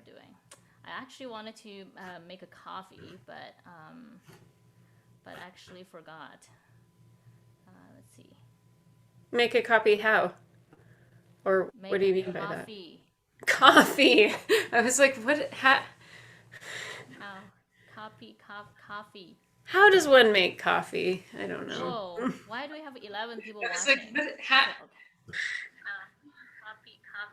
doing. I actually wanted to make a coffee, but actually forgot. Let's see. Make a copy how? Or what Make do a you mean by that? coffee. Coffee. I was like, what? How? Coffee. How does one make coffee? I don't know. Whoa! Why do we have 11 people I was like, watching? what? Okay,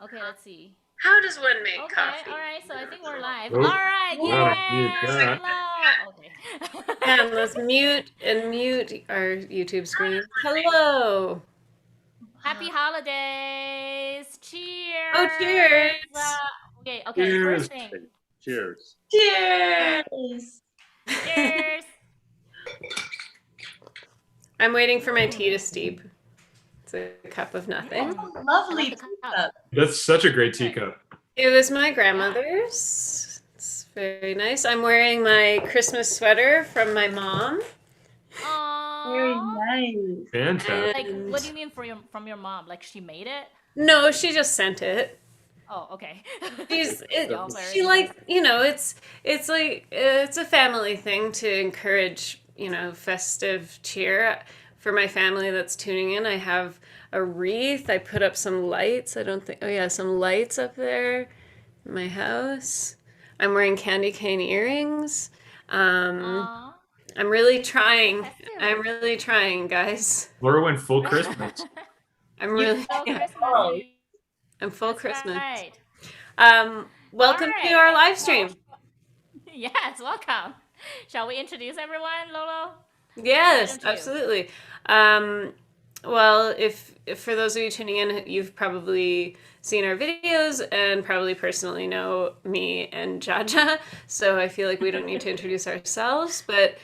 okay. Okay, let's see. How does one make Okay, coffee? all right. So I think we're live. All Oh, right, gotta mute yay! that. Hello. Okay. And let's mute our YouTube screen. Hello. Happy holidays! Oh, Cheers! cheers. Okay. Cheers. First thing. Cheers. Cheers. Cheers! I'm waiting for my tea to steep. It's a cup of nothing. Oh, lovely I love the teacup. That's such a great teacup. It was my grandmother's. It's very nice. I'm wearing my Christmas sweater from my mom. Very Aww. nice. Fantastic. Like, what do you mean from your mom? Like, she made it? No, she just sent it. Oh, okay. Y'all She like, it's like it's a family thing to encourage, festive cheer. For my family that's tuning in, I have a wreath. I put up some lights. Some lights up there in my house. I'm wearing candy cane earrings. Aww. I'm really trying. Festive. I'm really trying, guys. Laura went full Christmas. I'm really, So yeah, Christmas. I'm full That's Christmas. right. Welcome All to right. our live stream. Yes, welcome. Shall we introduce everyone, Lolo? Yes, Why don't you? absolutely. Well, if for those of you tuning in, you've probably seen our videos and probably personally know me and Jaja, so I feel like we don't need to introduce ourselves. But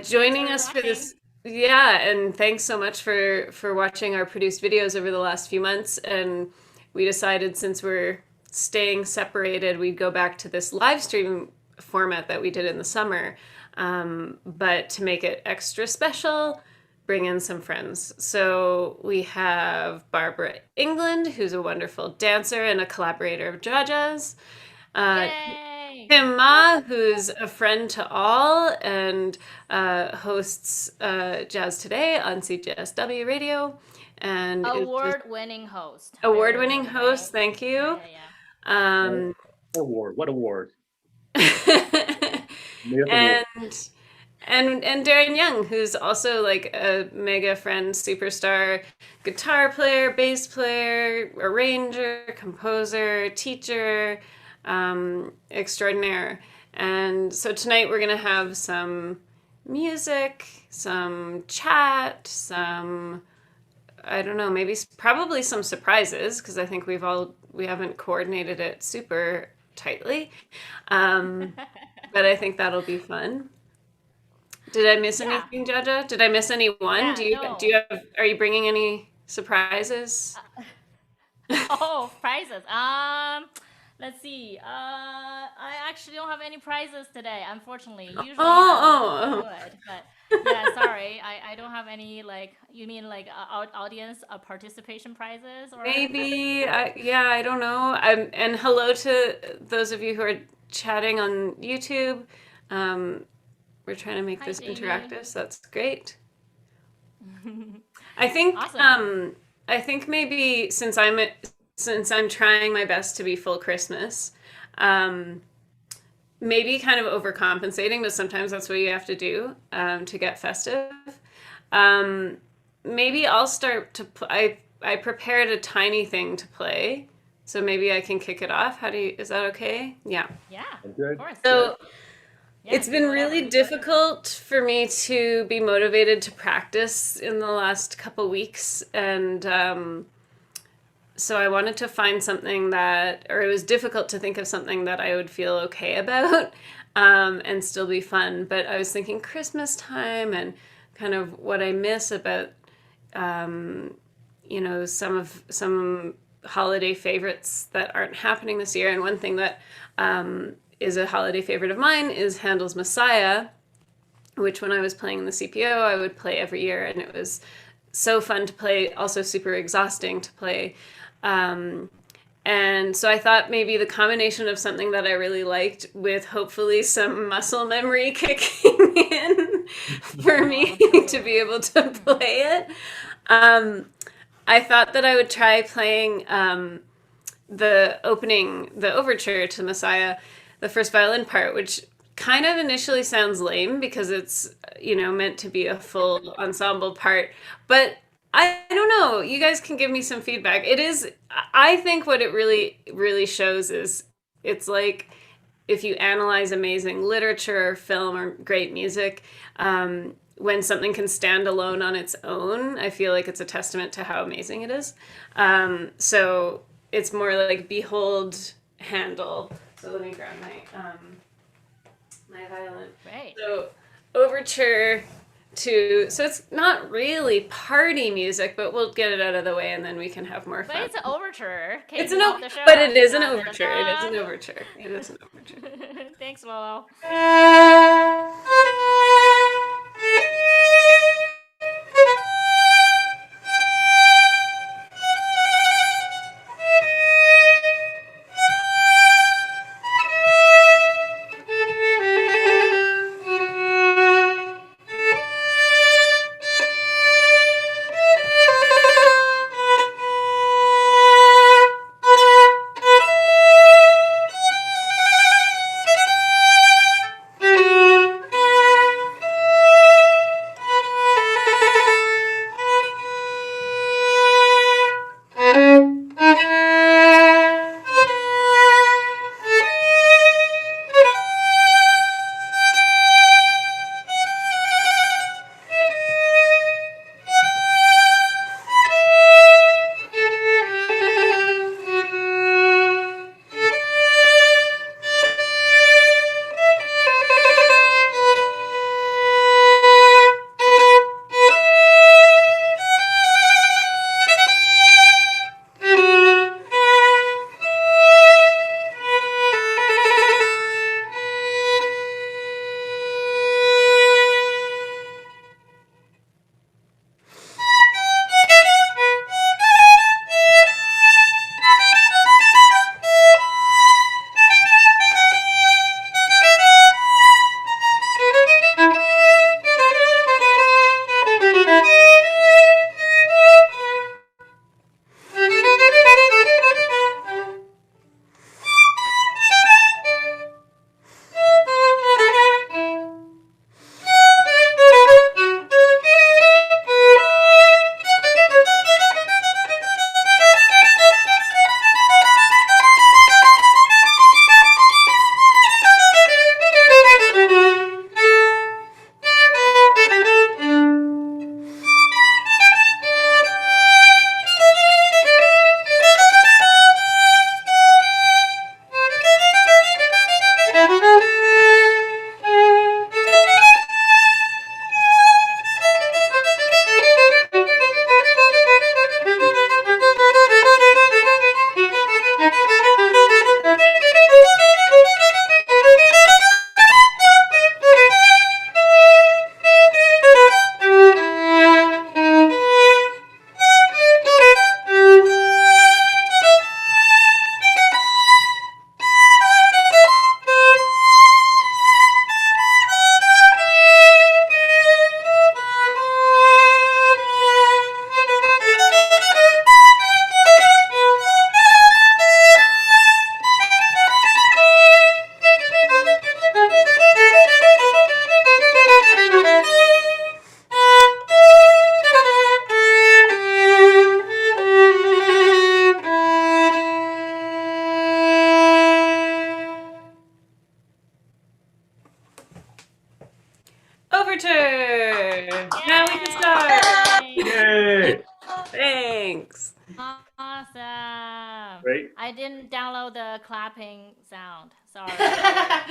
joining us for this, yeah, and thanks so much for watching our produced videos over the last few months. And we decided, since we're staying separated, we'd go back to this live stream format that we did in the summer, but to make it extra special, bring in some friends. So we have Barbara England, who's a wonderful dancer and a collaborator of Jaja's. Yay! Tim Ma, who's a friend to all and hosts Jazz Today on CJSW Radio. And Award-winning host. Award-winning Very good, host, right? thank you. Yeah. Award. What award? And Darren Young, who's also like a mega friend, superstar, guitar player, bass player, arranger, composer, teacher, extraordinaire. And so tonight we're gonna have some music, some chat, I don't know, probably some surprises, because I think we haven't coordinated it super tightly. But I think that'll be fun. Did I miss anything, Jaja? Did I miss anyone? Yeah, Are you bringing any surprises? Oh, prizes. Let's see. I actually don't have any prizes today, unfortunately. Usually I would, but yeah, sorry. I don't have any, like, you mean like audience participation prizes or Maybe, I don't know. And hello to those of you who are chatting on YouTube. We're trying to make Hi, this Jamie. interactive, so that's great. I think Awesome. I think maybe since I'm trying my best to be full Christmas, maybe kind of overcompensating, but sometimes that's what you have to do to get festive. Maybe I'll start to I prepared a tiny thing to play, so maybe I can kick it off. Is that okay? Yeah. Yeah, Okay. of course. So Yeah, it's been whatever. really difficult for me to be motivated to practice in the last couple weeks, and so I wanted to find something it was difficult to think of something that I would feel okay about, and still be fun. But I was thinking Christmas time and kind of what I miss about, some holiday favorites that aren't happening this year. And one thing that is a holiday favorite of mine is Handel's Messiah, which when I was playing in the CPO, I would play every year, and it was so fun to play, also super exhausting to play. And so I thought maybe the combination of something that I really liked with hopefully some muscle memory kicking in for me to be able to play it. I thought that I would try playing the overture to Messiah, the first violin part, which kind of initially sounds lame because it's, meant to be a full ensemble part. But I don't know. You guys can give me some feedback. I think what it really, really shows is it's like if you analyze amazing literature or film or great music, when something can stand alone on its own, I feel like it's a testament to how amazing it is. So it's more like behold Handel. So let me grab my violin. Right. So overture so it's not really party music, but we'll get it out of the way and then we can have more fun. But it's an overture. But it is an overture. It is an overture. It is an overture. Thanks, Lolo. Overture! Now we can start! Yay! Thanks. Awesome. Great. I didn't download the clapping sound. Sorry. I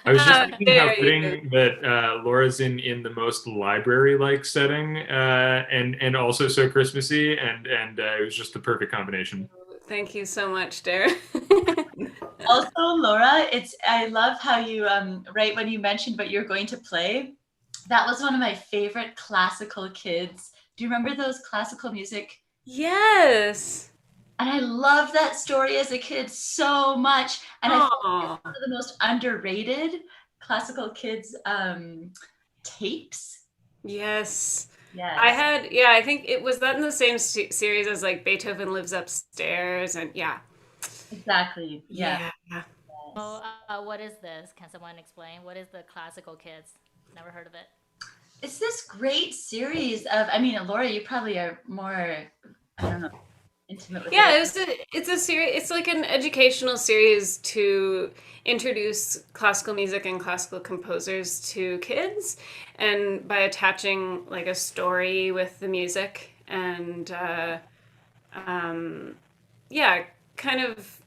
was just thinking how there you fitting that Laura's in the most library-like setting, and also so Christmassy, and it was just the perfect combination. Thank you so much, Darren. Also, Laura, I love how you right when you mentioned what you're going to play. That was one of my favorite classical kids. Do you remember those classical music? Yes. And I loved that story as a kid so much. And I feel like it's Oh, one of the most underrated classical kids tapes. yes. Yes, I think it was that in the same series as like Beethoven Lives Upstairs, and yeah. exactly. Yeah. Yeah. Oh, Yes. what is this? Can someone explain? What is the classical kids? Never heard of it. It's this great series of, I mean, Laura, you probably are more, I don't know, intimate with Yeah, it. it's a series. It's like an educational series to introduce classical music and classical composers to kids, and by attaching like a story with the music and um, yeah, kind of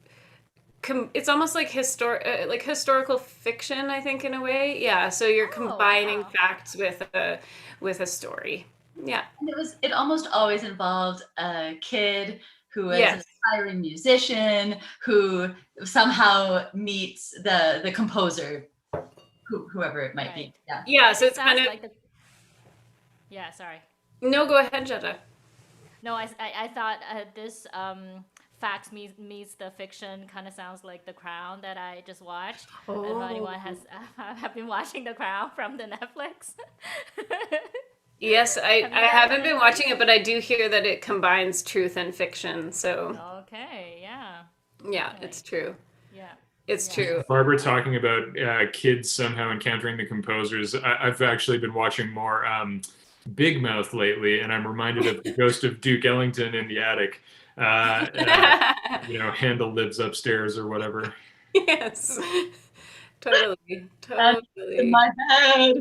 it's almost like historical fiction, I think, in a way. Yeah, so you're Oh, combining wow. facts with a story. Yeah. And it almost always involved a kid who was an Yes. aspiring musician who somehow meets the composer, whoever it might Right. be. Yeah. Yeah, I so just it's kind asked of like the. Yeah, sorry. no, go ahead, Jetta. No, I thought this facts meets the fiction kind of sounds like The Crown that I just watched. If Oh. anyone has have been watching The Crown from the Netflix. Yes, Have I you guys haven't been anyone? watching it, but I do hear that it combines truth and fiction. So, Okay, yeah, yeah, it's definitely. true. Yeah, It's yeah. true. Barbara talking about kids somehow encountering the composers. I've actually been watching more Big Mouth lately, and I'm reminded of the ghost of Duke Ellington in the attic. Handel lives upstairs or whatever. Yes. Totally. That's in Totally. my head.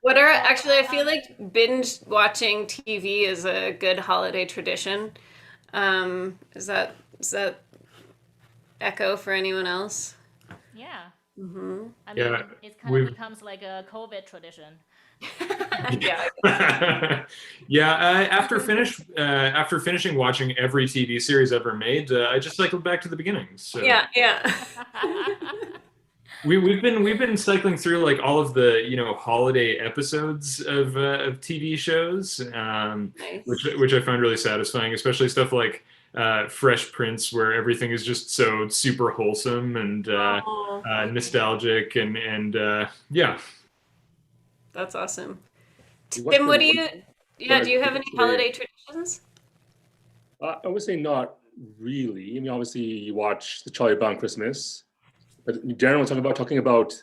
What are Well, actually, I feel like binge watching TV is a good holiday tradition. Is that echo for anyone else? yeah. Mm-hmm. I Yeah, mean, it kind of we've becomes like a COVID tradition. Yeah. yeah. After finishing watching every TV series ever made, I just cycled back to the beginning. So Yeah, yeah. we've been cycling through like all of the holiday episodes of TV shows, which Nice. which I find really satisfying, especially stuff like Fresh Prince, where everything is just so super wholesome and Oh, nostalgic and yeah. that's awesome. You watch Tim, the what do one? you, Go yeah, do ahead. you I have was any gonna say, holiday traditions? I would say not really. I mean, obviously, you watch the Charlie Brown Christmas, but Darren was talking about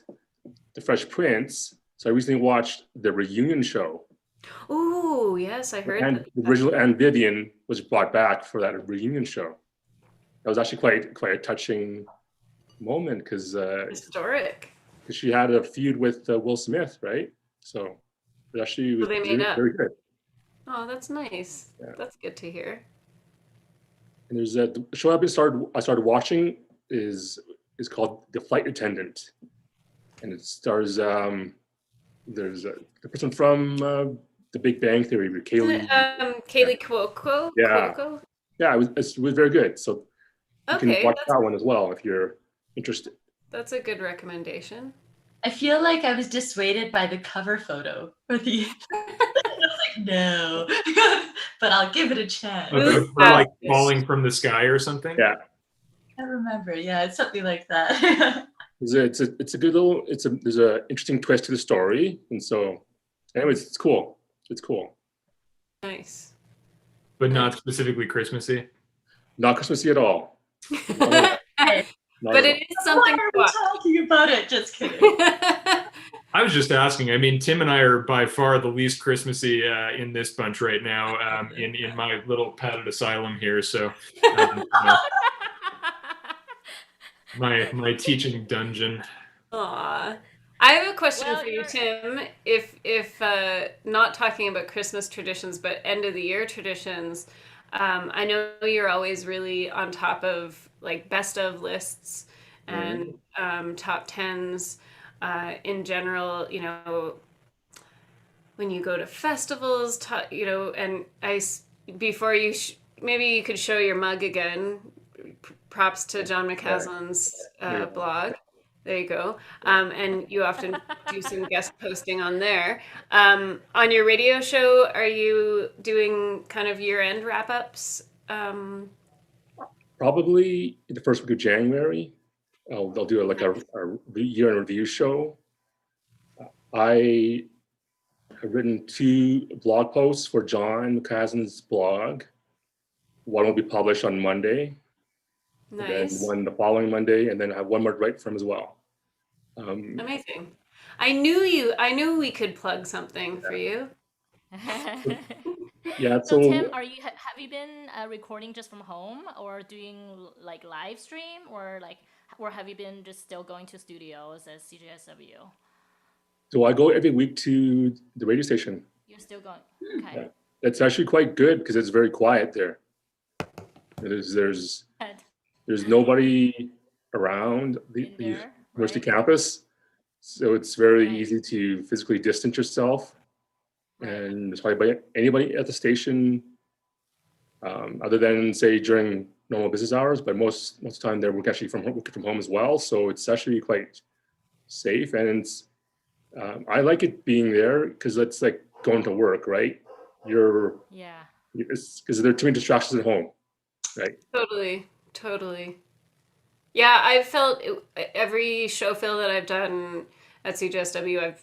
the Fresh Prince. So I recently watched the reunion show, Ooh, yes, I heard and the original Anne Vivian was brought back for that reunion show. That was actually quite a touching moment because historic. she had a feud with Will Smith, right? So it So was they made very, up. very good. Oh, that's nice. Yeah. That's good to hear. And there's the show I started watching is called The Flight Attendant, and it stars there's the person from The Big Bang Theory, Isn't Kaylee. it Kaylee Cuoco? Yeah, Cuoco? yeah, it was very good. So you can Okay, watch that one as well if you're interested. that's a good recommendation. I feel like I was dissuaded by the cover photo or the I was like, no. But I'll give it a chance. Of, Ooh, of her like fabulous. falling from the sky or something. Yeah, I remember. Yeah, it's something like that. it's a good little there's a interesting twist to the story, and so anyways, it's cool. It's cool. Nice. But not specifically Christmassy. Not Christmassy at all. Not at all. Not But at it all. is Why something are to we watch. talking about it? Just kidding. I was just asking. I mean, Tim and I are by far the least Christmassy in this bunch right now, in my little padded asylum here. So, my teaching dungeon. Aw. I have a question Well, for you, you're Tim. If not talking about Christmas traditions, but end of the year traditions, I know you're always really on top of like best of lists and top tens in general. When you go to festivals, and before maybe you could show your mug again. Props to John McCaslin's Yeah. blog. There you go. And you often do some guest posting on there. On your radio show, are you doing kind of year-end wrap-ups? Probably in the first week of January. They'll do like a year-end review show. I have written 2 blog posts for John McCaslin's blog. One will be published on Monday, and then Nice. one the following Monday, and then I have one more to write from as well. Amazing. I knew we could plug something for you. Yeah, So so Tim, have you been recording just from home or doing like live stream or have you been just still going to studios as CJSW? I go every week to the radio station. You're still going. Okay. Yeah. It's actually quite good because it's very quiet there. There's nobody around the In there, university right? campus, so it's very Right. easy to physically distance yourself. Right. And there's hardly anybody at the station, other than say during normal business hours. But most of the time they're working from home as well, so it's actually quite safe. And it's, I like it being there because it's like going to work, right? Yeah. It's because there are too many distractions at home, right? Totally. Yeah, I've felt every show fill that I've done at CJSW,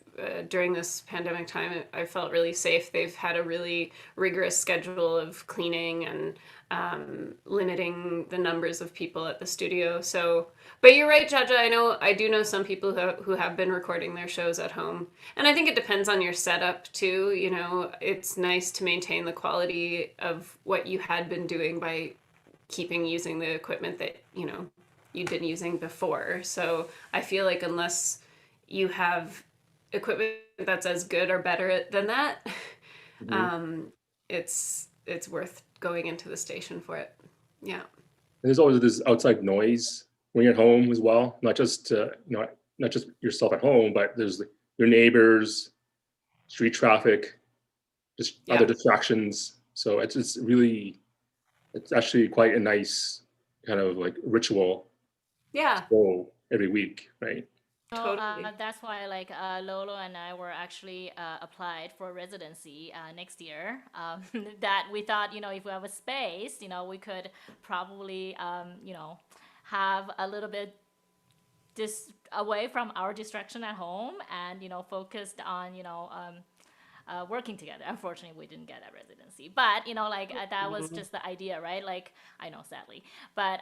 during this pandemic time, I felt really safe. They've had a really rigorous schedule of cleaning and limiting the numbers of people at the studio. So, but you're right, Jaja. I do know some people who have been recording their shows at home, and I think it depends on your setup too. It's nice to maintain the quality of what you had been doing by keeping using the equipment that you'd been using before. So I feel like unless you have equipment that's as good or better than that, it's worth going into the station for it. Yeah. And there's always this outside noise when you're at home as well, not just not just yourself at home, but there's your neighbors, street traffic, just other distractions. So it's actually quite a nice kind of like ritual Yeah. to go every week, right? So Totally. that's why Lolo and I were actually applied for residency next year. That we thought, if we have a space, we could probably, have a little bit away from our distraction at home and, focused on, working together. Unfortunately, we didn't get a residency, but that was just the idea, right? Like, I know, sadly, but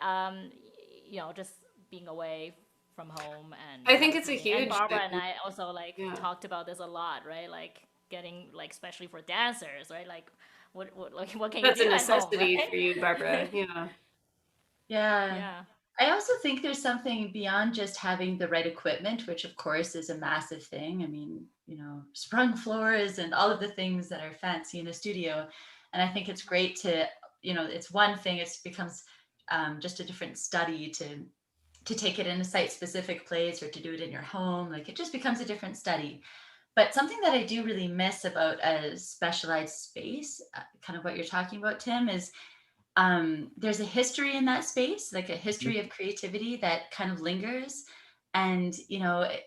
just being away from home. And I think it's a and huge Barbara thing. and I also Yeah. talked about this a lot, right? Like getting especially for dancers, right? Like what can That's you a do at home, necessity right? for you, Barbara. Yeah. Yeah. Yeah. I also think there's something beyond just having the right equipment, which of course is a massive thing. I mean, sprung floors and all of the things that are fancy in a studio. And I think it's great to, it's one thing, it becomes just a different study to take it in a site specific place or to do it in your home. Like it just becomes a different study. But something that I do really miss about a specialized space, kind of what you're talking about, Tim, is there's a history in that space, like a history of creativity that kind of lingers. And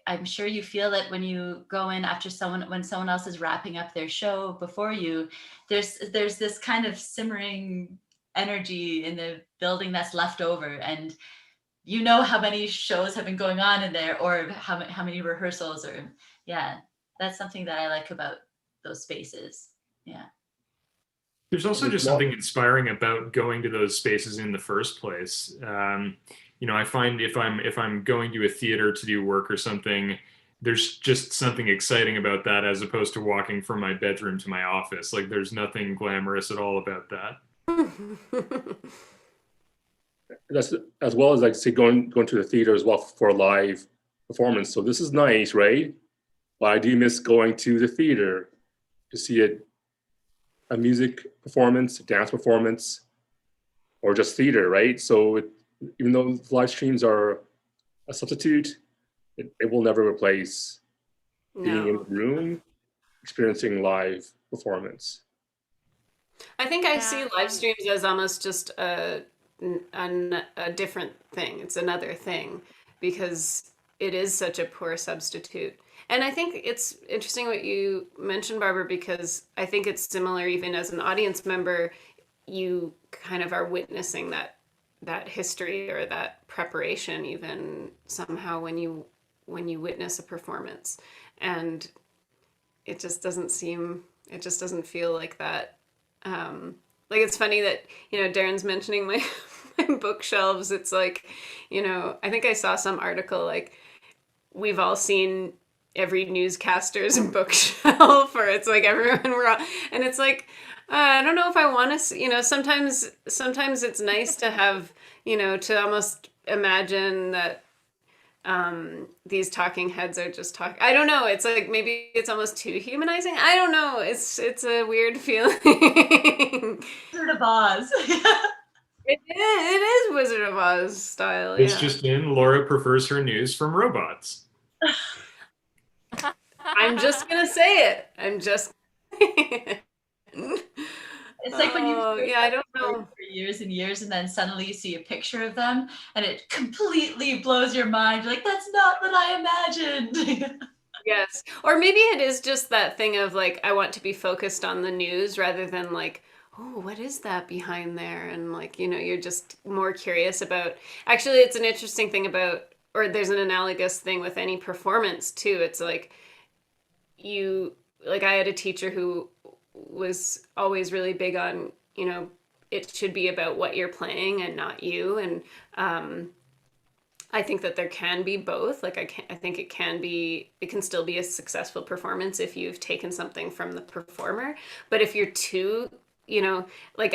I'm sure you feel it when you go in after when someone else is wrapping up their show before you. There's this kind of simmering energy in the building that's left over, and how many shows have been going on in there, or how many rehearsals, or that's something that I like about those spaces. Yeah. There's also just something inspiring about going to those spaces in the first place. I find if I'm going to a theater to do work or something, there's just something exciting about that as opposed to walking from my bedroom to my office. Like there's nothing glamorous at all about that. That's as well as like say going to the theater as well for a live performance. So this is nice, right? But I do miss going to the theater to see a music performance, a dance performance, or just theater, right? So even though live streams are a substitute, it will never replace being in the room, experiencing live performance. I think I see live streams as almost just a different thing. It's another thing because it is such a poor substitute. And I think it's interesting what you mentioned, Barbara, because I think it's similar even as an audience member, you kind of are witnessing that history or that preparation even somehow when you witness a performance. And it just doesn't feel like that. Like it's funny that, Darren's mentioning my my bookshelves. It's like, I think I saw some article like we've all seen every newscaster's bookshelf, or it's like everyone we're all, and it's like I don't know if I want to, sometimes it's nice to have, to almost imagine that these talking heads are just talking. I don't know. It's like maybe it's almost too humanizing. I don't know. It's a weird feeling. Wizard of Oz. It is Wizard of Oz style. It's Yeah. just in. Laura prefers her news from robots. I'm just gonna say it. I'm just. It's like when you I don't know. for years and years, and then suddenly you see a picture of them, and it completely blows your mind. You're like, that's not what I imagined. Yes. Or maybe it is just that thing of like, I want to be focused on the news rather than like, oh, what is that behind there? And like, you're just more curious about. Actually, it's an interesting thing about, or there's an analogous thing with any performance too. It's like, I had a teacher who was always really big on, it should be about what you're playing and not you. And I think that there can be both. Like I think it can still be a successful performance if you've taken something from the performer. But if you're too, like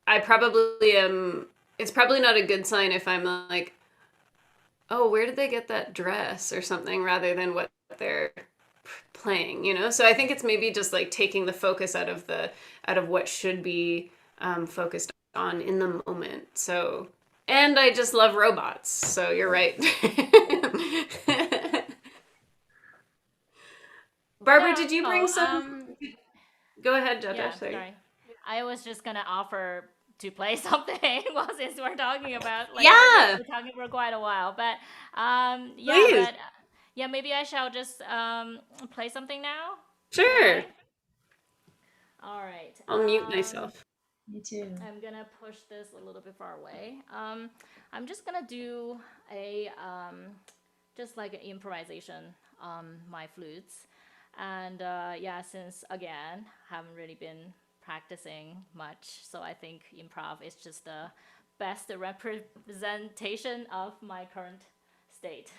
I probably am. It's probably not a good sign if I'm like, oh, where did they get that dress or something, rather than what they're playing. So I think it's maybe just like taking the focus out of what should be focused on in the moment. So, and I just love robots, so you're right. Barbara, did you bring some? Go ahead, Jaja. Yeah, sorry. I was just gonna offer to play something well, since we're talking about we're talking for quite a while, but Please. maybe I shall just play something now. Sure. All right. I'll mute myself. Me too. I'm gonna push this a little bit far away. I'm just gonna do a just like an improvisation on my flutes, and since again haven't really been practicing much, so I think improv is just the best representation of my current state.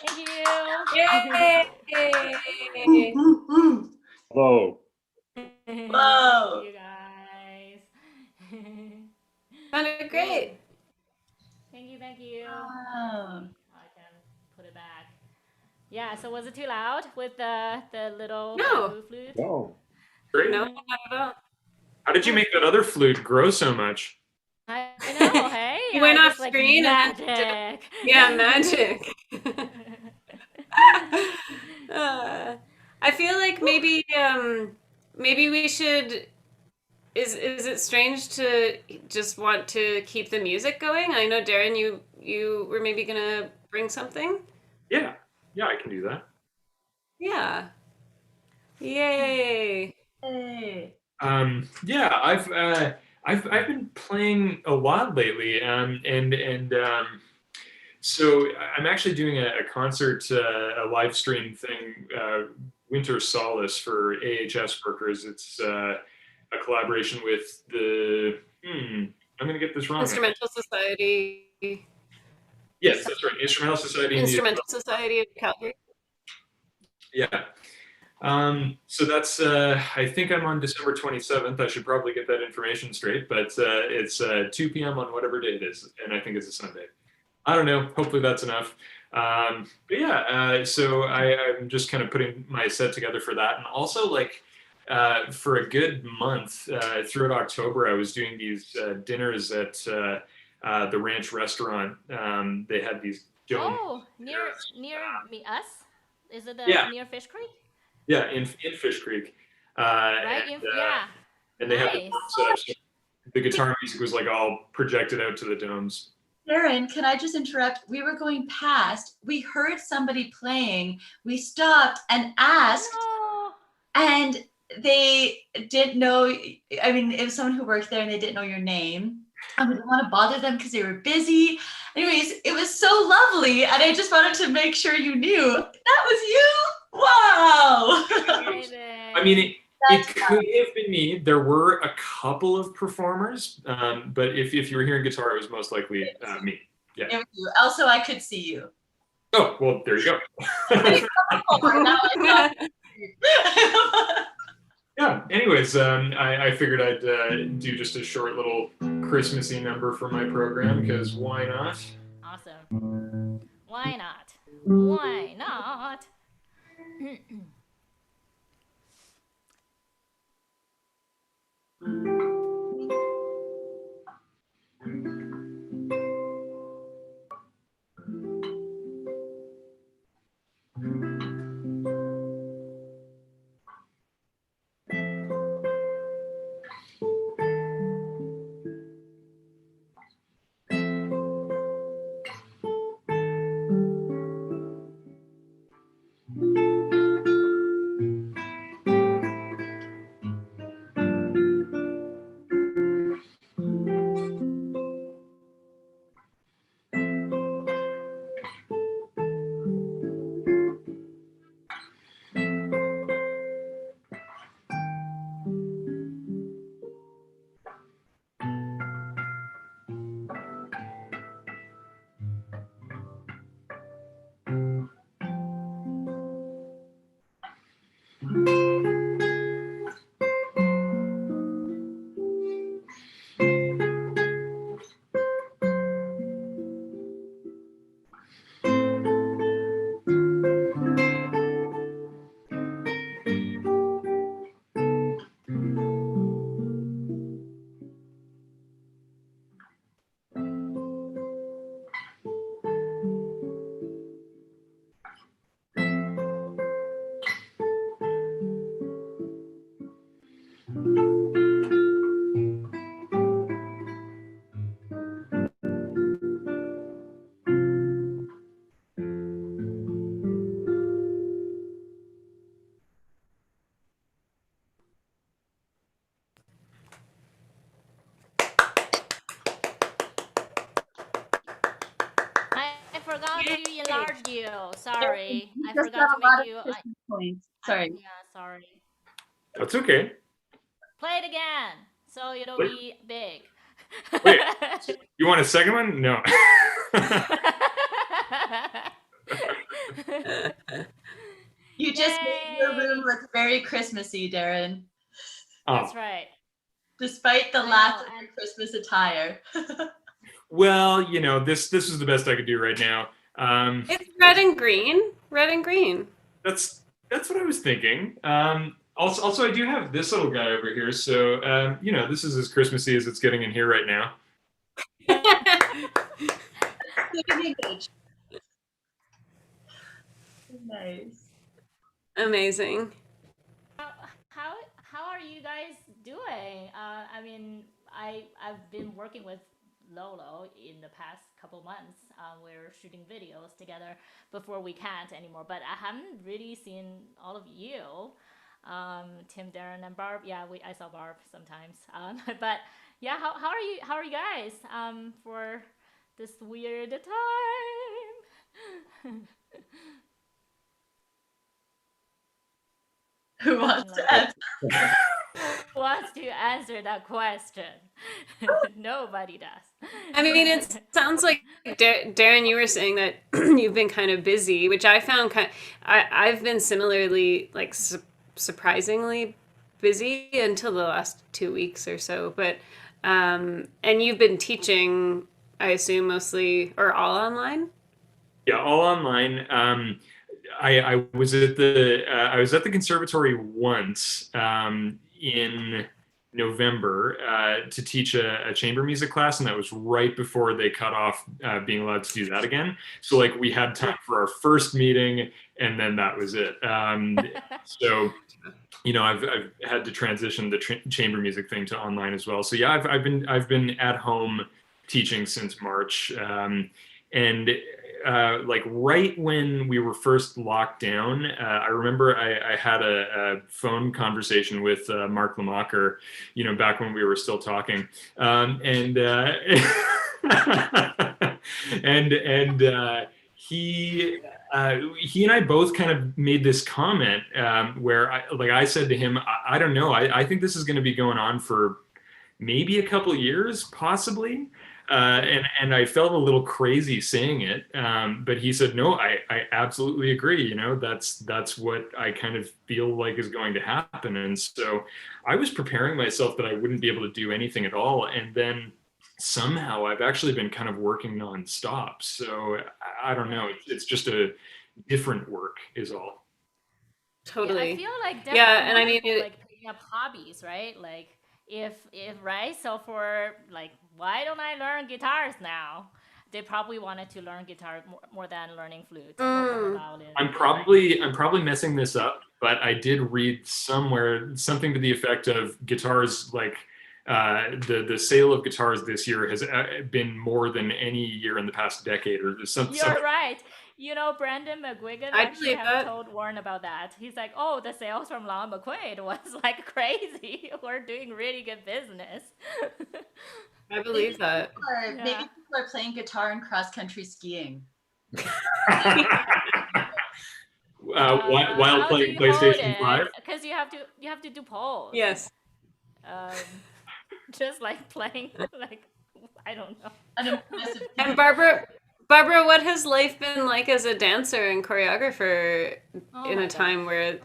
Thank you. Yay! Hello. Thank Whoa. you guys. Sounded great. Thank you, thank you. Wow. I can put it back. Yeah, so was it too loud with the little No. bamboo flute? No. Great. No, not at all. How did you make that other flute grow so much? I know, hey? You went I off just like screen and magic. Yeah, magic. I feel like maybe we should. Is it strange to just want to keep the music going? I know, Darren, you were maybe gonna bring something. Yeah, I can do that. Yeah. Yay. Hey. Yeah, I've been playing a lot lately, so I'm actually doing a concert, a live stream thing, Winter Solace for AHS workers. It's a collaboration with the. I'm gonna get this wrong. Instrumental Society. Yes, that's right. Instrumental Society. Instrumental Society of Calgary. Yeah. So that's, I think I'm on December 27th. I should probably get that information straight, but it's 2 p.m. on whatever day it is, and I think it's a Sunday. I don't know. Hopefully that's enough. But yeah, so I'm just kind of putting my set together for that. And also, like, for a good month throughout October, I was doing these dinners at the Ranch restaurant. They had these dome. Oh, near me, us? Is it Yeah. near Fish Creek? Yeah, in Fish Creek. Right? Yeah. And they had the dome set up. The guitar music was like all projected out to the domes. Darren, can I just interrupt? We were going past, we heard somebody playing, we stopped and asked, No. and they didn't know, I mean, it was someone who worked there and they didn't know your name. And we didn't want to bother them because they were busy. Anyways, it was so lovely, and I just wanted to make sure you knew that was you. Wow. Amazing. I mean, it could have been me. There were a couple of performers, but if you were hearing guitar, it was most likely me. Yeah. It was you. Also, I could see you. Oh, well, there you go. Now I know. Yeah. Anyways, I figured I'd do just a short little Christmassy number for my program, because why not? Awesome. Why not? Why not? I forgot to enlarge you. Sorry. I Just forgot got to a lot make of you. Christmas points. Sorry. Yeah, sorry. That's okay. Play it again, so it'll Wait. be big. Wait. You want a second one? No. You just made your room Yay! look very Christmassy, Darren, That's Oh, right. despite the I lack know, of and your Christmas attire. well, this is the best I could do right now. It's red and green. Red and green. That's that's what I was thinking. Also, I do have this little guy over here, so this is as Christmassy as it's getting in here right now. Fitting image. Nice. Amazing. how how how are you guys doing? I mean, I've been working with Lolo in the past couple months. We're shooting videos together before we can't anymore, but I haven't really seen all of you. Tim, Darren, and Barb. Yeah, I saw Barb sometimes. But yeah, how are you guys for this weird time? Who wants to add? Who wants to answer that question? Nobody does. I mean, it sounds like Darren, you were saying that you've been kind of busy, which I found I've been similarly like surprisingly busy until the last 2 weeks or so. But and you've been teaching, I assume, mostly or all online. Yeah, all online. I was at the conservatory once in November to teach a chamber music class, and that was right before they cut off being allowed to do that again. So like we had time for our first meeting, and then that was it. So I've had to transition the chamber music thing to online as well. So yeah, I've been at home teaching since March, and like right when we were first locked down, I remember I had a phone conversation with Mark Lamacher, back when we were still talking, and and he and I both kind of made this comment where I said to him, I don't know, I think this is going to be going on for maybe a couple years, possibly. And I felt a little crazy saying it, but he said, "No, I absolutely agree. That's what I kind of feel like is going to happen." And so I was preparing myself that I wouldn't be able to do anything at all, and then somehow I've actually been kind of working nonstop. So I don't know. It's just a different work, is all. Yeah, I Totally. feel like Yeah, definitely and I more mean, people like picking up hobbies, right? Like if right, so for like why don't I learn guitars now? They probably wanted to learn guitar more than learning flute or violin. I'm probably messing this up, but I did read somewhere something to the effect of guitars like the sale of guitars this year has been more than any year in the past decade or You're something. right. Brandon McGuigan I actually believe have that. told Warren about that. He's like, "Oh, the sales from Lon McQuaid was like crazy. We're doing really good business." I believe that. Yeah. People are playing guitar and cross country skiing. While How do playing you hold PlayStation it? 5. Because you have to do polls. Yes. Um, just like playing like I don't know. An impressive And Barbara, what has life been like as a dancer and choreographer Oh in my a god. time where,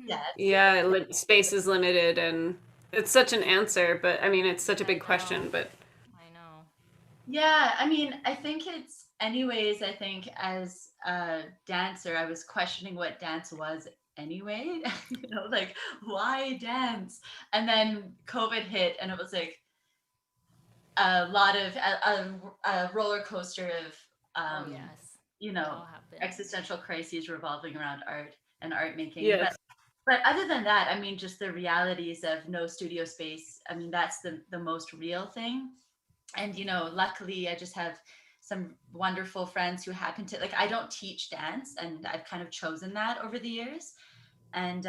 yes. yeah, space is limited and it's such an answer, but I mean, it's such a I big know. question, but I know. Yeah, I mean, I think as a dancer, I was questioning what dance was anyway. Like why dance? And then COVID hit, and it was like a lot of a roller coaster of Oh yes. you We know all have been. existential crises revolving around art and art making. yes. But other than that, I mean, just the realities of no studio space. I mean, that's the most real thing. And luckily I just have some wonderful friends who happen to like, I don't teach dance, and I've kind of chosen that over the years. And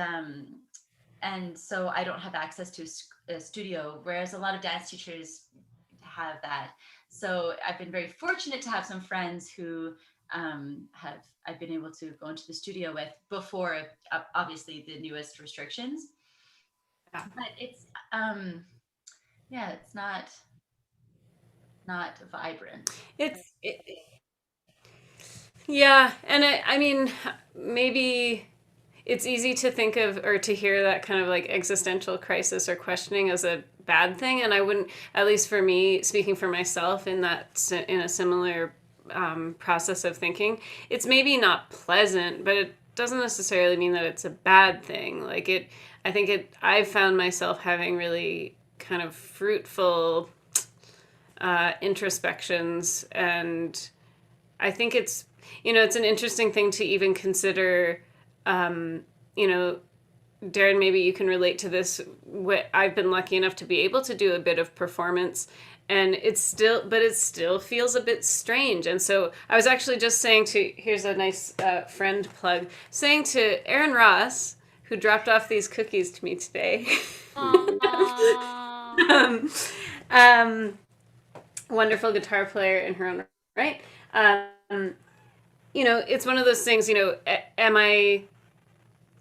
so I don't have access to a studio, whereas a lot of dance teachers have that. So I've been very fortunate to have some friends who have I've been able to go into the studio with before obviously the newest restrictions. Yeah. But it's yeah, it's not vibrant. It's Yeah, and I mean, maybe it's easy to think of or to hear that kind of like existential crisis or questioning as a bad thing, and I wouldn't, at least for me, speaking for myself in in a similar process of thinking, it's maybe not pleasant, but it doesn't necessarily mean that it's a bad thing. Like I've found myself having really kind of fruitful introspections, and I think it's an interesting thing to even consider. You know, Darren, maybe you can relate to this. I've been lucky enough to be able to do a bit of performance, and but it still feels a bit strange. And so I was actually just saying here's a nice friend plug, saying to Aaron Ross, who dropped off these cookies to me today. um, um, Wonderful guitar player in her own right. It's one of those things, am I,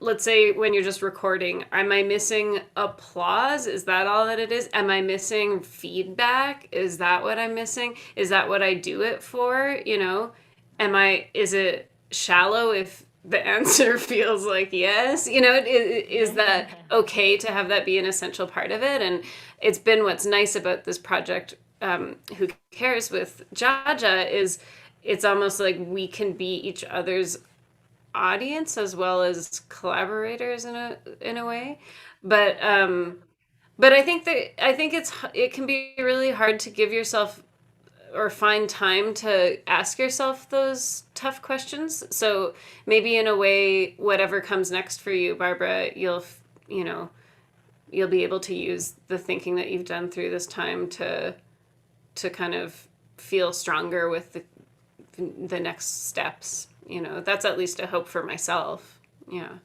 let's say when you're just recording, am I missing applause? Is that all that it is? Am I missing feedback? Is that what I'm missing? Is that what I do it for? Is it shallow if the answer feels like yes? Is that okay to have that be an essential part of it? And it's been what's nice about this project, Who Cares with Jaja, is it's almost like we can be each other's audience as well as collaborators in a way. But I think it can be really hard to give yourself or find time to ask yourself those tough questions. So maybe in a way, whatever comes next for you, Barbara, you know you'll be able to use the thinking that you've done through this time to kind of feel stronger with the next steps. That's at least a hope for myself. Yeah.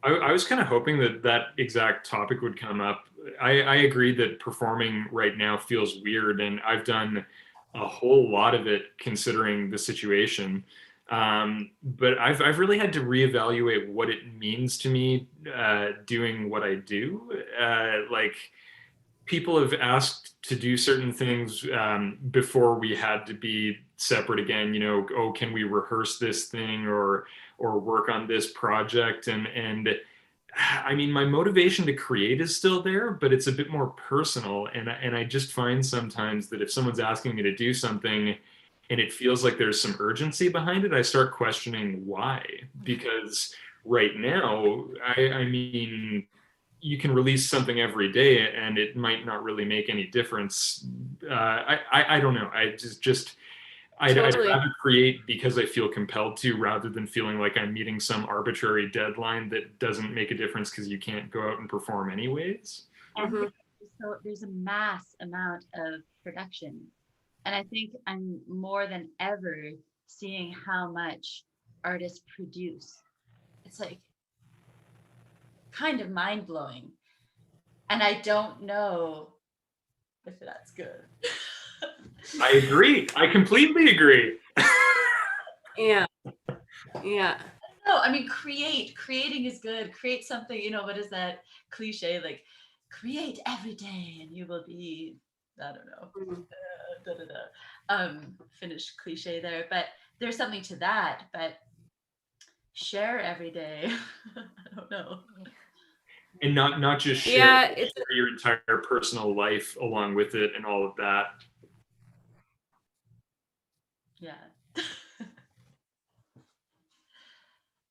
I was kind of hoping that exact topic would come up. I agree that performing right now feels weird, and I've done a whole lot of it considering the situation. But I've really had to reevaluate what it means to me doing what I do. Like, people have asked to do certain things before we had to be separate again. Oh, can we rehearse this thing or work on this project? And I mean, my motivation to create is still there, but it's a bit more personal. And I just find sometimes that if someone's asking me to do something and it feels like there's some urgency behind it, I start questioning why. Because right now, I mean, you can release something every day and it might not really make any difference. I don't know. I'd Totally. rather create because I feel compelled to, rather than feeling like I'm meeting some arbitrary deadline that doesn't make a difference because you can't go out and perform anyways. And Mm-hmm. so there's a mass amount of production. And I think I'm more than ever seeing how much artists produce. It's like kind of mind blowing. And I don't know if that's good. I agree. I completely agree. Yeah. Yeah. No, I mean, creating is good. Create something, what is that cliche? Like, create every day and you will be, I don't know, finished cliche there. But there's something to that. But share every day. I don't know. And not just share, Yeah, share your entire personal life along with it and all of that. Yeah.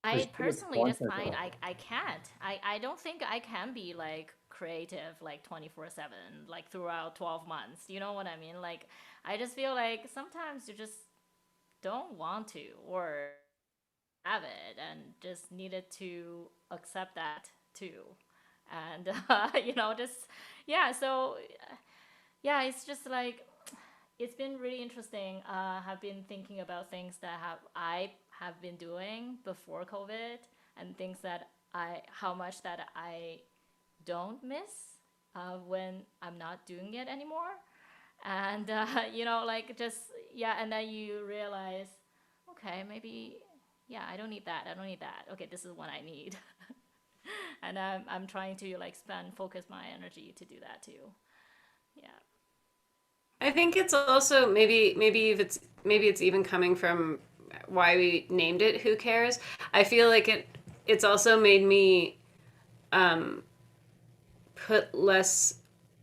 I personally just find I can't. I don't think I can be like creative like 24/7 like throughout 12 months. You know what I mean? Like I just feel like sometimes you just don't want to or have it and just needed to accept that too. And just yeah, so yeah, it's just like it's been really interesting. Have been thinking about things that I have been doing before COVID and things that how much that I don't miss when I'm not doing it anymore. And like just yeah, and then you realize, okay, maybe yeah, I don't need that. I don't need that. Okay, this is what I need. And I'm trying to like focus my energy to do that too. Yeah. I think it's also maybe if maybe it's even coming from why we named it Who Cares. I feel like it's also made me put less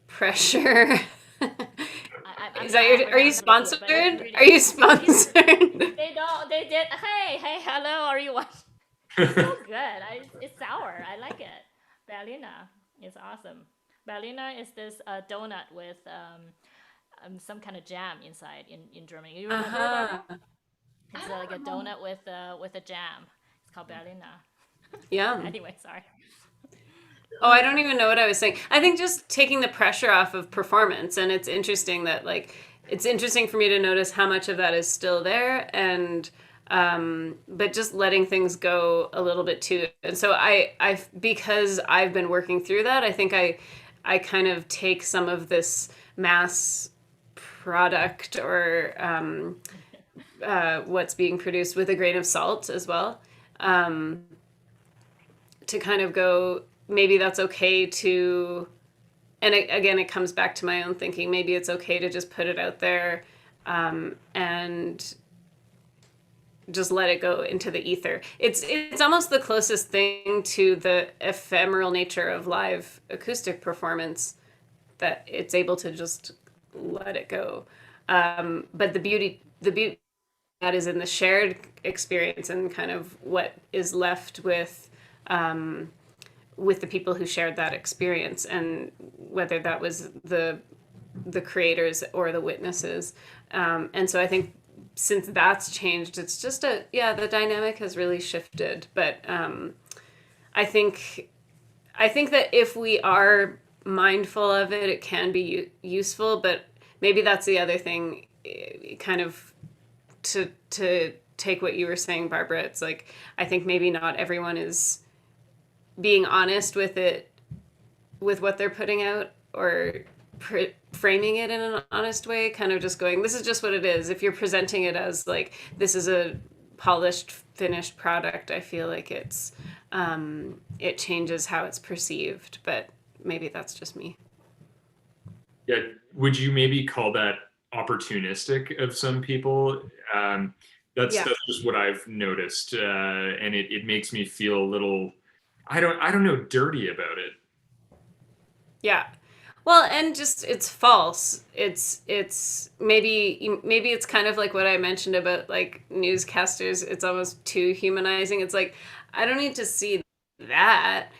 pressure. Are you sponsored? Are you sponsored? They don't. They did. Hey, hello. Are you watching? It's so good. It's sour. I like it. Berliner is awesome. Berliner is this donut with some kind of jam inside in Germany. You remember that? It's like a donut with a jam. It's called Berliner. Yeah. Anyway, sorry. Oh, I don't even know what I was saying. I think just taking the pressure off of performance, and it's interesting that it's interesting for me to notice how much of that is still there, and but just letting things go a little bit too. And so because I've been working through that, I think I kind of take some of this mass product or what's being produced with a grain of salt as well, to kind of go, maybe that's okay to, and again, it comes back to my own thinking, maybe it's okay to just put it out there, and just let it go into the ether. It's almost the closest thing to the ephemeral nature of live acoustic performance, that it's able to just let it go. But the beauty that is in the shared experience, and kind of what is left with the people who shared that experience, and whether that was the creators or the witnesses. And so I think since that's changed, it's just the dynamic has really shifted. But I think that if we are mindful of it, it can be useful. But maybe that's the other thing, kind of to take what you were saying, Barbara. It's like, I think maybe not everyone is being honest with it, with what they're putting out, or framing it in an honest way, kind of just going, this is just what it is. If you're presenting it as like, this is a polished, finished product, I feel like it changes how it's perceived. But maybe that's just me. Yeah, would you maybe call that opportunistic of some people? That's just what I've noticed, and it makes me feel a little, I don't know, dirty about it. Yeah. Well, and just, it's false. It's maybe it's kind of like what I mentioned about like newscasters. It's almost too humanizing. It's like, I don't need to see that.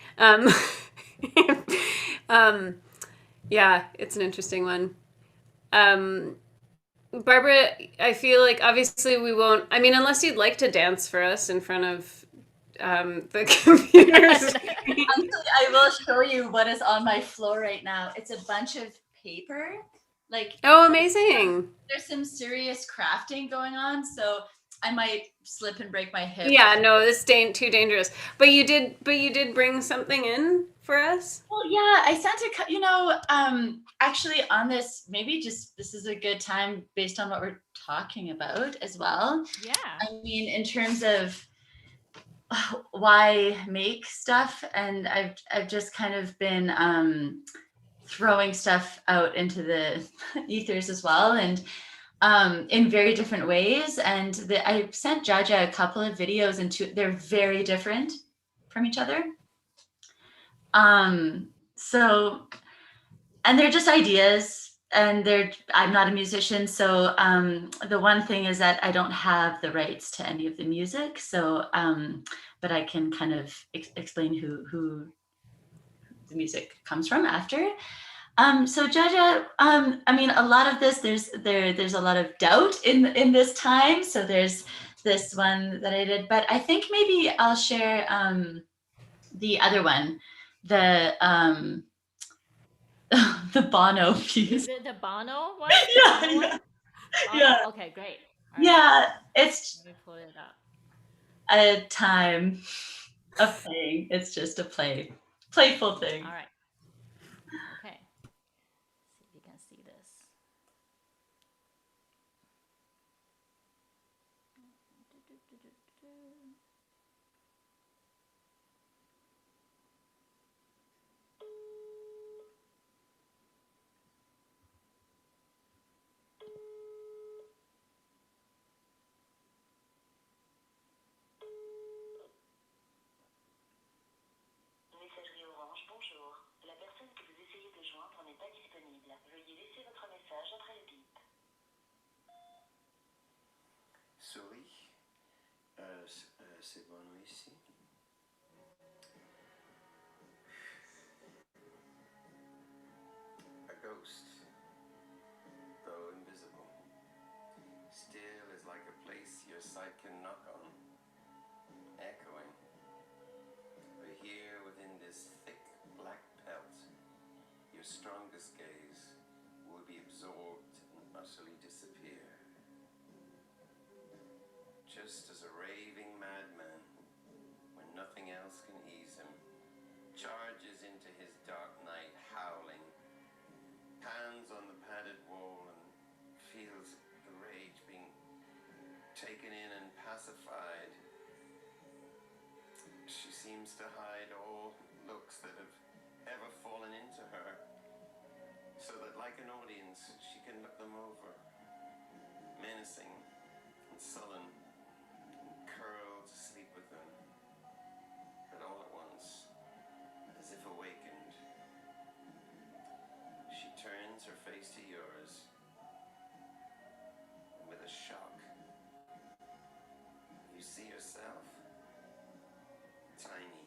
Yeah, it's an interesting one. Barbara, I feel like obviously we won't. I mean, unless you'd like to dance for us in front of the computers. Actually, I will show you what is on my floor right now. It's a bunch of paper. Like, oh, amazing. There's some serious crafting going on, so I might slip and break my hip. Yeah, no, this ain't too dangerous. But you did bring something in for us? Well, yeah, I sent actually on this, maybe just this is a good time based on what we're talking about as well. Yeah. I mean, in terms of why make stuff, and I've just kind of been throwing stuff out into the ethers as well, and in very different ways. And I sent Jaja a couple of videos, and they're very different from each other. So, and they're just ideas, and I'm not a musician. So the one thing is that I don't have the rights to any of the music. So, but I can kind of explain who the music comes from after. So Jaja, I mean, a lot of this, there's a lot of doubt in this time. So there's this one that I did, but I think maybe I'll share the other one, the the Bono piece. The Bono one? Yeah. Yeah. Okay, great. All right. It's Let me pull it up. A time of playing. It's just a playful thing. All right. Okay. See if you can see this. Souris, c'est bon ici. A ghost, though invisible, still is like a place your sight can knock on, echoing. But here within this thick black pelt, your strongest gaze will be absorbed and utterly disappear. Just as a raving madman, when nothing else can ease him, charges into his dark night howling, hands on the padded wall and feels the rage being taken in and pacified. She seems to hide all looks that have ever fallen into her, so that like an audience she can look them over, menacing and sullen, and curl to sleep with them. But all at once, as if awakened, she turns her face to yours, and with a shock, you see yourself tiny,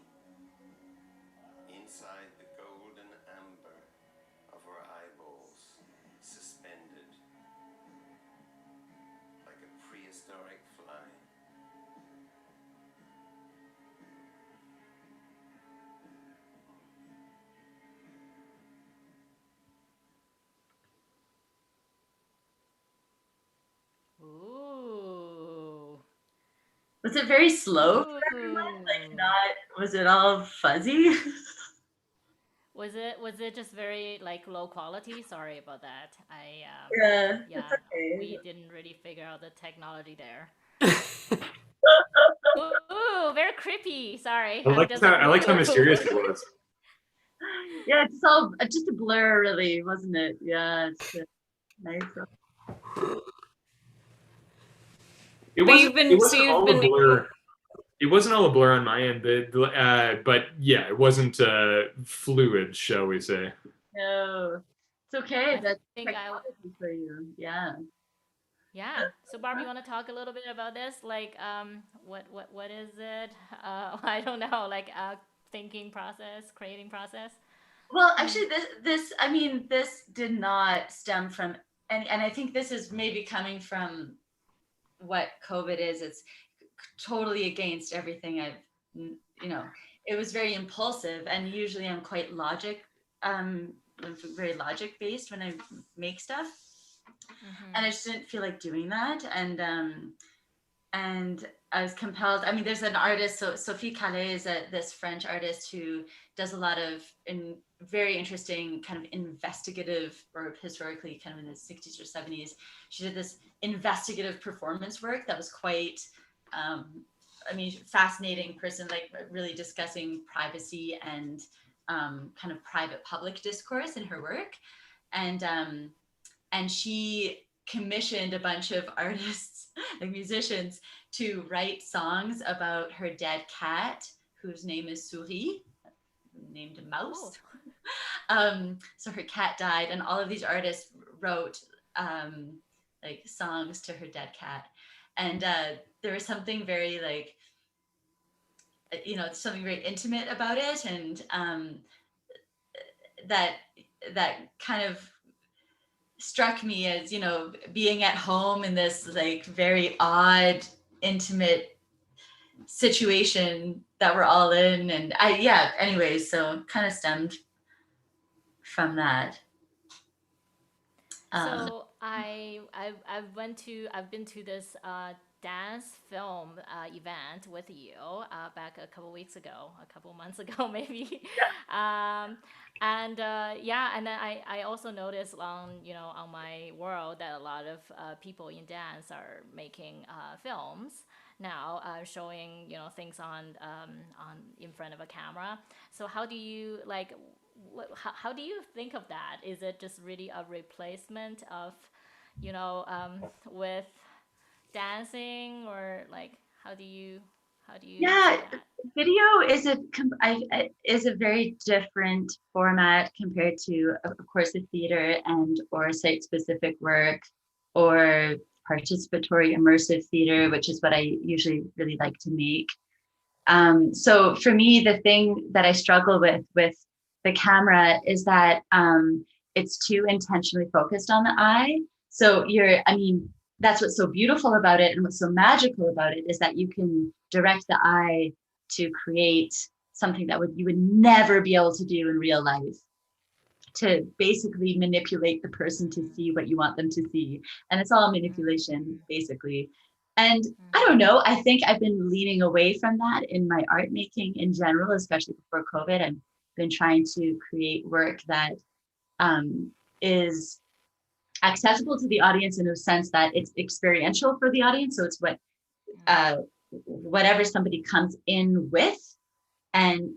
inside the golden amber of her eyeballs, suspended like a prehistoric fly. Ooh. Was it very slow for everyone? Ooh. Was it all fuzzy? Was it just very like low quality? Sorry about that. Yeah, Yeah, it's okay. we didn't really figure out the technology there. Ooh, very creepy. Sorry. I liked how mysterious it was. Yeah, it's all just a blur, really, wasn't it? Yeah, it's nice. It But wasn't. It wasn't all a blur. It wasn't all a blur on my end, but yeah, it wasn't fluid, shall we say? No, it's okay. I That's think technology for you. Yeah. yeah. So Barb, you want to talk a little bit about this? Like, what is it? I don't know. Like, thinking process, creating process. Well, actually, I mean, this did not stem from, and I think this is maybe coming from what COVID is. It's totally against everything it was very impulsive, and usually I'm quite I'm very logic based when I make stuff. And I just didn't feel like doing that. And I was compelled. I mean, there's an artist, so Sophie Calais is this French artist who does a lot of very interesting kind of investigative, or historically kind of in the 60s or 70s. She did this investigative performance work that was quite, fascinating person, like really discussing privacy and kind of private public discourse in her work. And she commissioned a bunch of artists, like musicians, to write songs about her dead cat, whose name is Souris, named Mouse. So her cat died, and all of these artists wrote like songs to her dead cat. And there was something very like, something very intimate about it, and that kind of struck me as, being at home in this like very odd, intimate situation that we're all in. And anyways, so kind of stemmed from that. So I've been to this dance film event with you back a couple months ago maybe. And and then I also noticed on my world that a lot of people in dance are making films now, showing things on in front of a camera. So how do you like? How do you think of that? Is it just really a replacement of, with dancing, or like how do you see that? Video is a very different format compared to, of course, the theater and or site-specific work or participatory immersive theater, which is what I usually really like to make. So for me, the thing that I struggle with the camera is that it's too intentionally focused on the eye. So I mean, that's what's so beautiful about it and what's so magical about it is that you can direct the eye to create something that you would never be able to do in real life, to basically manipulate the person to see what you want them to see. And it's all manipulation, basically. And I don't know, I think I've been leaning away from that in my art making in general, especially before COVID. I've been trying to create work that is accessible to the audience in a sense that it's experiential for the audience. So it's whatever somebody comes in with, and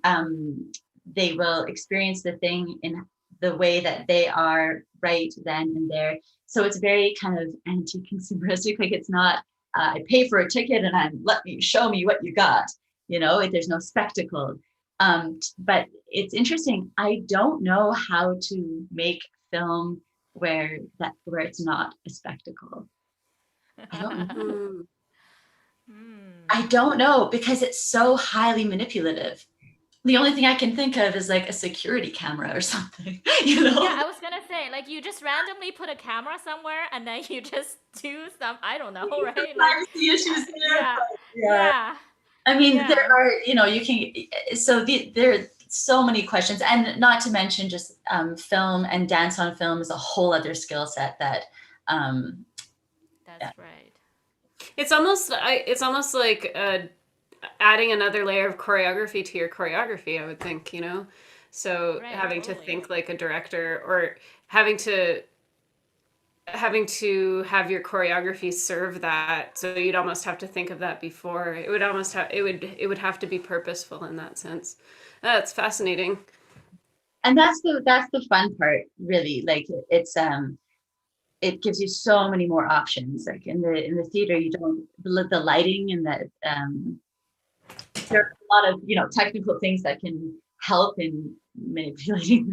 they will experience the thing in the way that they are right then and there. So it's very kind of anti-consumeristic. Like it's not, I pay for a ticket and let me show me what you got. There's no spectacle. But it's interesting. I don't know how to make film where it's not a spectacle. I don't know. I don't know, because it's so highly manipulative. The only thing I can think of is like a security camera or something, Yeah, I was gonna say, like, you just randomly put a camera somewhere and then you just do I don't know, right? Like, privacy issues there. yeah, Yeah. I mean, yeah. there are, there are so many questions, and not to mention just film and dance on film is a whole other skill set that. That's right. It's almost like adding another layer of choreography to your choreography, I would think, so Right, having to totally. think like a director, or having to have your choreography serve that. So you'd almost have to think of that before. It would almost it would have to be purposeful in that sense. That's fascinating. And that's the fun part, really. Like it gives you so many more options. Like in the theater, you don't, the lighting and there are a lot of technical things that can help in manipulating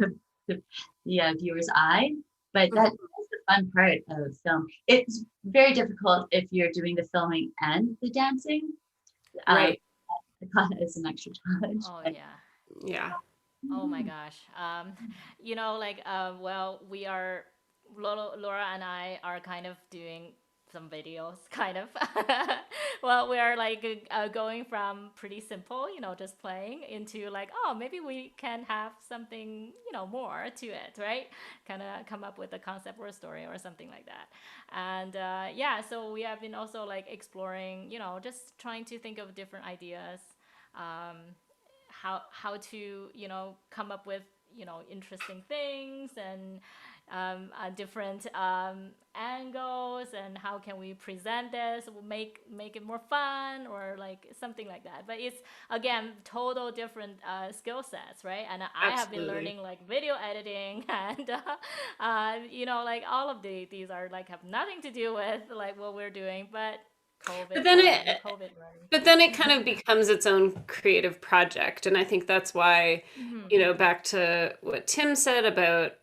the viewer's eye, but that's the fun part of film. It's very difficult if you're doing the filming and the dancing. Right. It's an extra challenge. Oh yeah. Yeah. Oh my gosh. Well, we are, Laura and I are kind of doing some videos, kind of. Well, we are like going from pretty simple, just playing, into like, oh, maybe we can have something, more to it, right? Kind of come up with a concept or a story or something like that. And yeah, so we have been also like exploring, just trying to think of different ideas. How to come up with interesting things, and different angles, and how can we present this, make it more fun, or like something like that. But it's, again, total different skill sets, right? And I have been Absolutely. learning like video editing and like all of these are like have nothing to do with like what we're doing, but COVID, but then it kind of becomes its own creative project. And I think that's why, back to what Tim said about,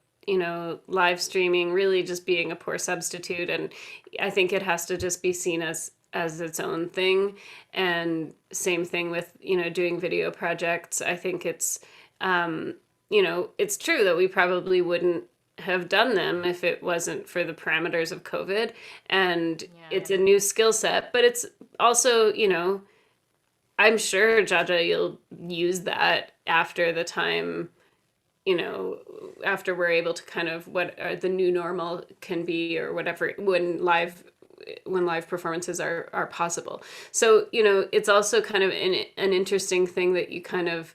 live streaming really just being a poor substitute. And I think it has to just be seen as its own thing. And same thing with, doing video projects. I think it's, it's true that we probably wouldn't have done them if it wasn't for the parameters of COVID. And it's a new skill set, but it's also, I'm sure, Jaja, you'll use that after the time, after we're able to kind of what the new normal can be, or whatever, when live performances are possible. So, it's also kind of an interesting thing that you kind of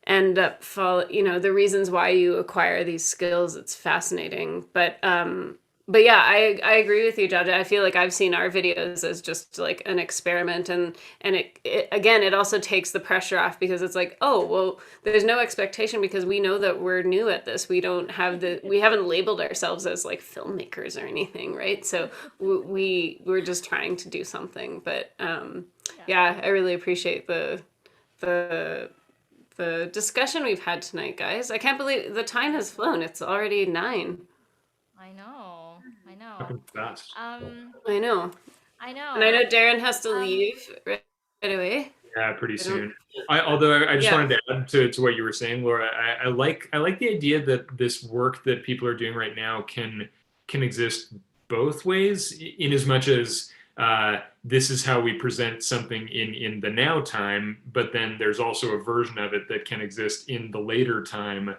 end up the reasons why you acquire these skills. It's fascinating. But yeah, I agree with you, Jaja. I feel like I've seen our videos as just like an experiment, and it again, it also takes the pressure off, because it's like, oh, well, there's no expectation, because we know that we're new at this. We haven't labeled ourselves as like filmmakers or anything, right? So we're just trying to do something. But yeah, I really appreciate the the discussion we've had tonight, guys. I can't believe the time has flown. It's already 9. I know. Happened fast. I know. I know. And I know Darren has to leave right away. Yeah, pretty I don't- soon. Although I just Yeah. wanted to add to what you were saying, Laura. I like the idea that this work that people are doing right now can exist both ways, in as much as this is how we present something in the now time, but then there's also a version of it that can exist in the later time.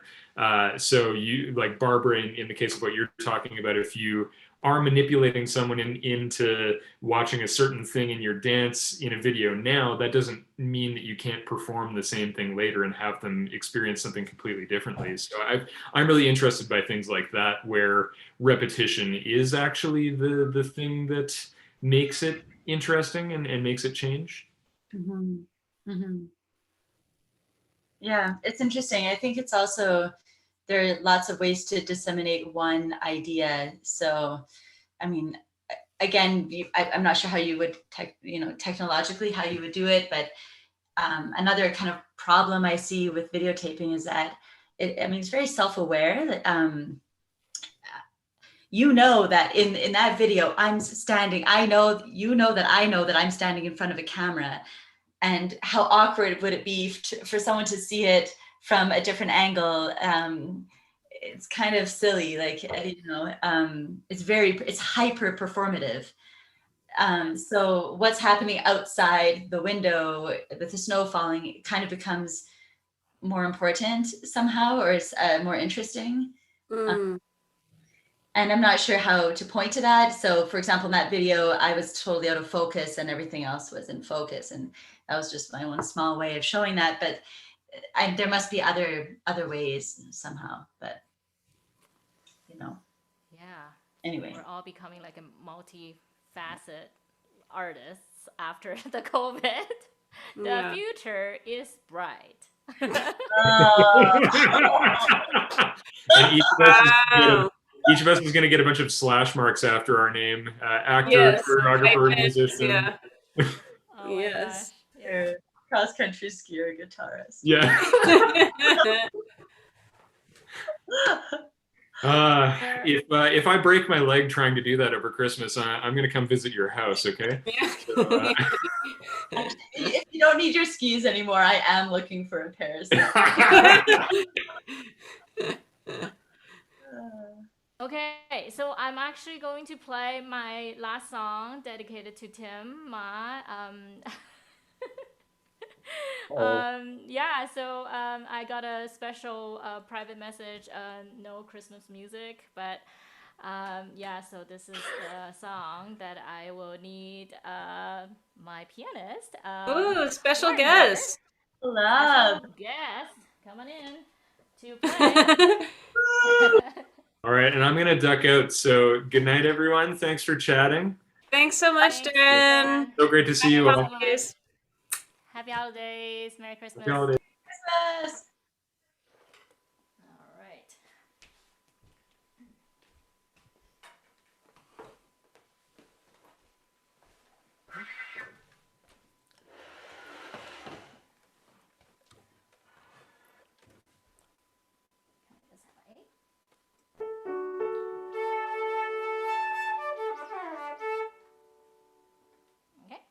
So you, like Barbara, in the case of what you're talking about, if you are manipulating someone into watching a certain thing in your dance in a video now, that doesn't mean that you can't perform the same thing later and have them experience something completely differently. So I'm really interested by things like that, where repetition is actually the thing that makes it interesting and makes it change. Mhm. Mhm. Yeah, it's interesting. I think it's also, there are lots of ways to disseminate one idea. So, I mean, again, I'm not sure how you would, technologically how you would do it, but another kind of problem I see with videotaping is that it's very self-aware that that in that video I'm standing. I know that I'm standing in front of a camera, and how awkward would it be for someone to see it from a different angle? It's kind of silly, like it's hyper performative. So what's happening outside the window with the snow falling, it kind of becomes more important somehow, or it's more interesting. And I'm not sure how to point to that. So for example, in that video, I was totally out of focus and everything else was in focus. And that was just my one small way of showing that. But there must be other ways somehow, but Yeah. Anyway. We're all becoming like a multi-facet artists after the COVID. The future is bright. And each of us is going to get a bunch of slash marks after our name. Actor, choreographer, musician. Yeah. Oh my gosh. Yeah. Cross-country skier, guitarist. Yeah. If I break my leg trying to do that over Christmas, I'm going to come visit your house, okay? Yeah. So, if you don't need your skis anymore, I am looking for a pair. Okay, so I'm actually going to play my last song dedicated to Tim Ma. I got a special private message, no Christmas music, but so this is the song that I will need my pianist. Ooh, special Darren. guest. Love. Special guest, come on in to play. all right, and I'm going to duck out. So good night, everyone. Thanks for chatting. Thanks so much, Thanks, Darren. So great to see you all. Happy holidays. Merry Christmas. Happy holidays. Christmas. All right. Okay.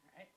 All right.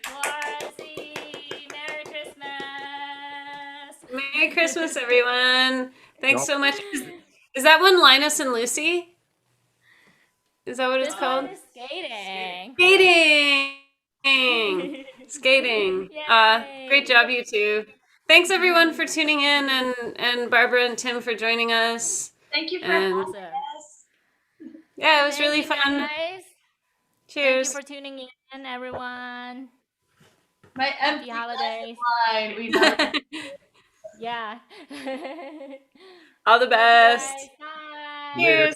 Morrissey, Merry Christmas. Merry Christmas, everyone. Thanks Yep. so much. Is that one Linus and Lucy? Is that what it's This called? one is skating. Skating. Skating. Yay. Great job, you two. Thanks everyone for tuning in, and Barbara and Tim for joining us. Thank you for And having Awesome. us. yeah, it was Thank really you, fun. guys. Thank you Cheers. for tuning in, everyone. My Happy empty holidays. line. We love Yeah. All the Love you guys. best. Bye. Cheers.